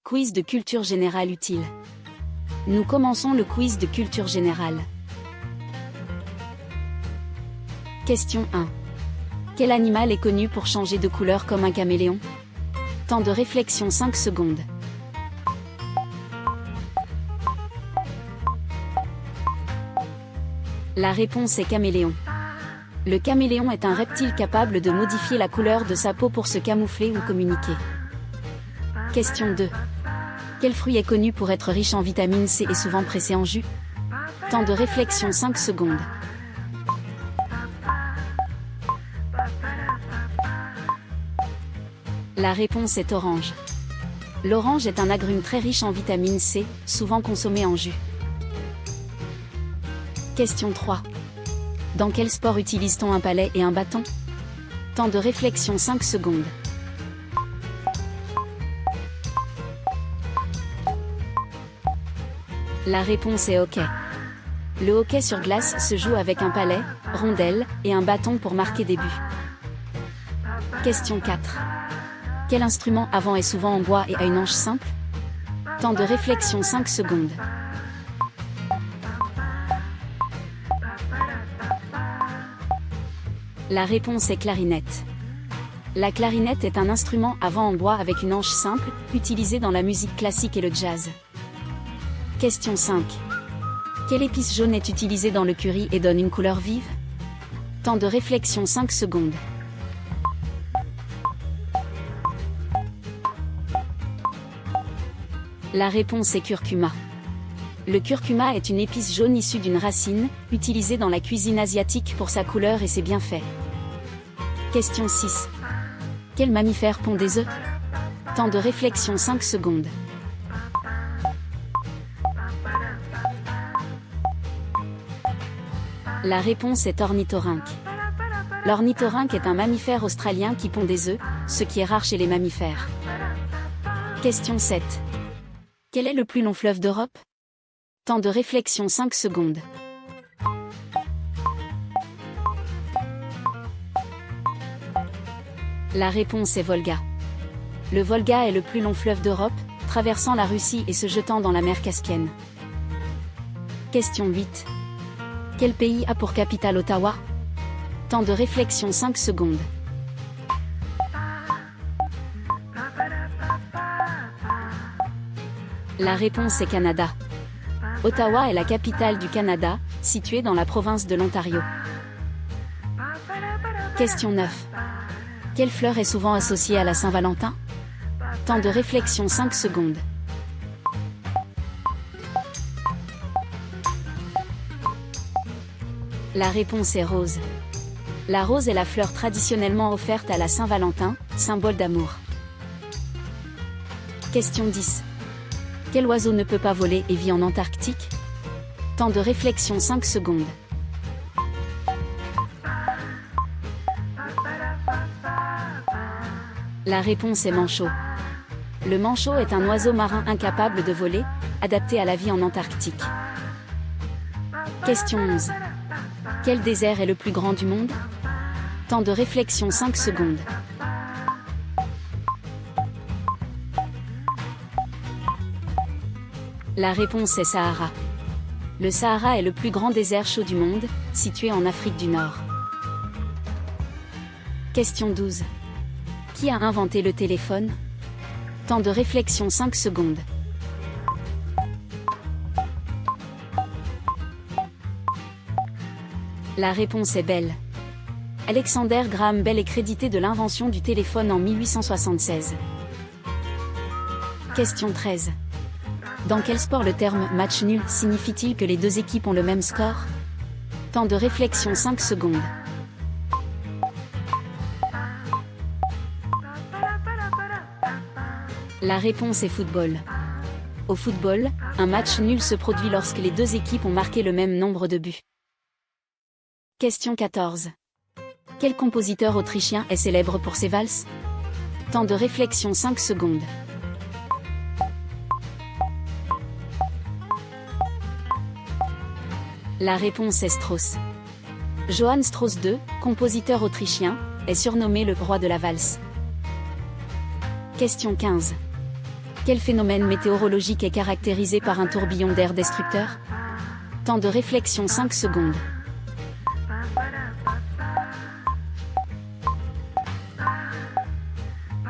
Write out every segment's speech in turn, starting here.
Quiz de culture générale utile. Nous commençons le quiz de culture générale. Question 1. Quel animal est connu pour changer de couleur comme un caméléon? Temps de réflexion 5 secondes. La réponse est caméléon. Le caméléon est un reptile capable de modifier la couleur de sa peau pour se camoufler ou communiquer. Question 2. Quel fruit est connu pour être riche en vitamine C et souvent pressé en jus? Temps de réflexion 5 secondes. La réponse est orange. L'orange est un agrume très riche en vitamine C, souvent consommé en jus. Question 3. Dans quel sport utilise-t-on un palais et un bâton? Temps de réflexion 5 secondes. La réponse est hockey. Le hockey sur glace se joue avec un palais, rondelle, et un bâton pour marquer des buts. Question 4. Quel instrument à vent est souvent en bois et a une anche simple? Temps de réflexion 5 secondes. La réponse est clarinette. La clarinette est un instrument à vent en bois avec une anche simple, utilisé dans la musique classique et le jazz. Question 5. Quelle épice jaune est utilisée dans le curry et donne une couleur vive? Temps de réflexion 5 secondes. La réponse est curcuma. Le curcuma est une épice jaune issue d'une racine, utilisée dans la cuisine asiatique pour sa couleur et ses bienfaits. Question 6. Quel mammifère pond des œufs? Temps de réflexion 5 secondes. La réponse est ornithorynque. L'ornithorynque est un mammifère australien qui pond des œufs, ce qui est rare chez les mammifères. Question 7. Quel est le plus long fleuve d'Europe? Temps de réflexion 5 secondes. La réponse est Volga. Le Volga est le plus long fleuve d'Europe, traversant la Russie et se jetant dans la mer Caspienne. Question 8. Quel pays a pour capitale Ottawa? Temps de réflexion 5 secondes. La réponse est Canada. Ottawa est la capitale du Canada, située dans la province de l'Ontario. Question 9. Quelle fleur est souvent associée à la Saint-Valentin? Temps de réflexion 5 secondes. La réponse est rose. La rose est la fleur traditionnellement offerte à la Saint-Valentin, symbole d'amour. Question 10. Quel oiseau ne peut pas voler et vit en Antarctique? Temps de réflexion 5 secondes. La réponse est manchot. Le manchot est un oiseau marin incapable de voler, adapté à la vie en Antarctique. Question 11. Quel désert est le plus grand du monde? Temps de réflexion 5 secondes. La réponse est Sahara. Le Sahara est le plus grand désert chaud du monde, situé en Afrique du Nord. Question 12. Qui a inventé le téléphone? Temps de réflexion 5 secondes. La réponse est Bell. Alexander Graham Bell est crédité de l'invention du téléphone en 1876. Question 13. Dans quel sport le terme « match nul » signifie-t-il que les deux équipes ont le même score? Temps de réflexion 5 secondes. La réponse est football. Au football, un match nul se produit lorsque les deux équipes ont marqué le même nombre de buts. Question 14. Quel compositeur autrichien est célèbre pour ses valses? Temps de réflexion 5 secondes. La réponse est Strauss. Johann Strauss II, compositeur autrichien, est surnommé le roi de la valse. Question 15. Quel phénomène météorologique est caractérisé par un tourbillon d'air destructeur? Temps de réflexion 5 secondes.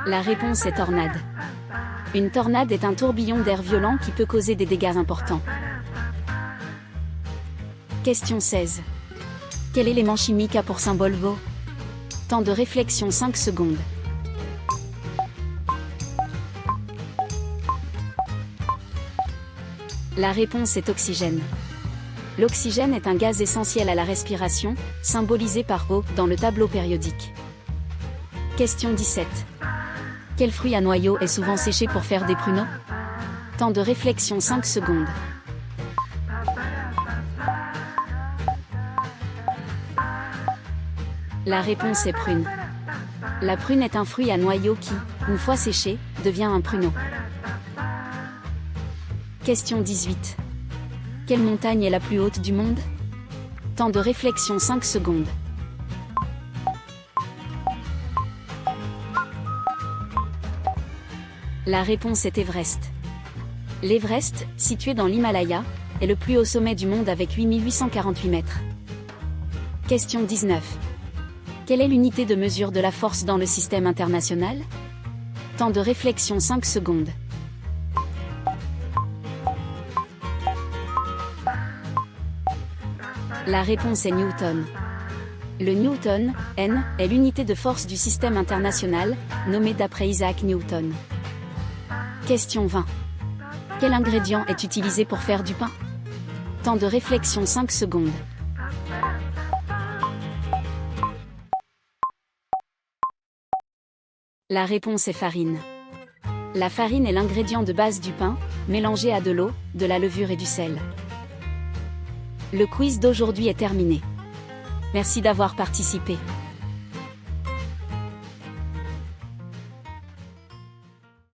La réponse est tornade. Une tornade est un tourbillon d'air violent qui peut causer des dégâts importants. Question 16. Quel élément chimique a pour symbole Bo? Temps de réflexion 5 secondes. La réponse est oxygène. L'oxygène est un gaz essentiel à la respiration, symbolisé par O dans le tableau périodique. Question 17. Quel fruit à noyau est souvent séché pour faire des pruneaux? Temps de réflexion 5 secondes. La réponse est prune. La prune est un fruit à noyau qui, une fois séché, devient un pruneau. Question 18. Quelle montagne est la plus haute du monde? Temps de réflexion 5 secondes. La réponse est Everest. L'Everest, situé dans l'Himalaya, est le plus haut sommet du monde avec 8848 mètres. Question 19. Quelle est l'unité de mesure de la force dans le système international? Temps de réflexion 5 secondes. La réponse est Newton. Le Newton, N, est l'unité de force du système international, nommée d'après Isaac Newton. Question 20. Quel ingrédient est utilisé pour faire du pain? Temps de réflexion 5 secondes. La réponse est farine. La farine est l'ingrédient de base du pain, mélangé à de l'eau, de la levure et du sel. Le quiz d'aujourd'hui est terminé. Merci d'avoir participé.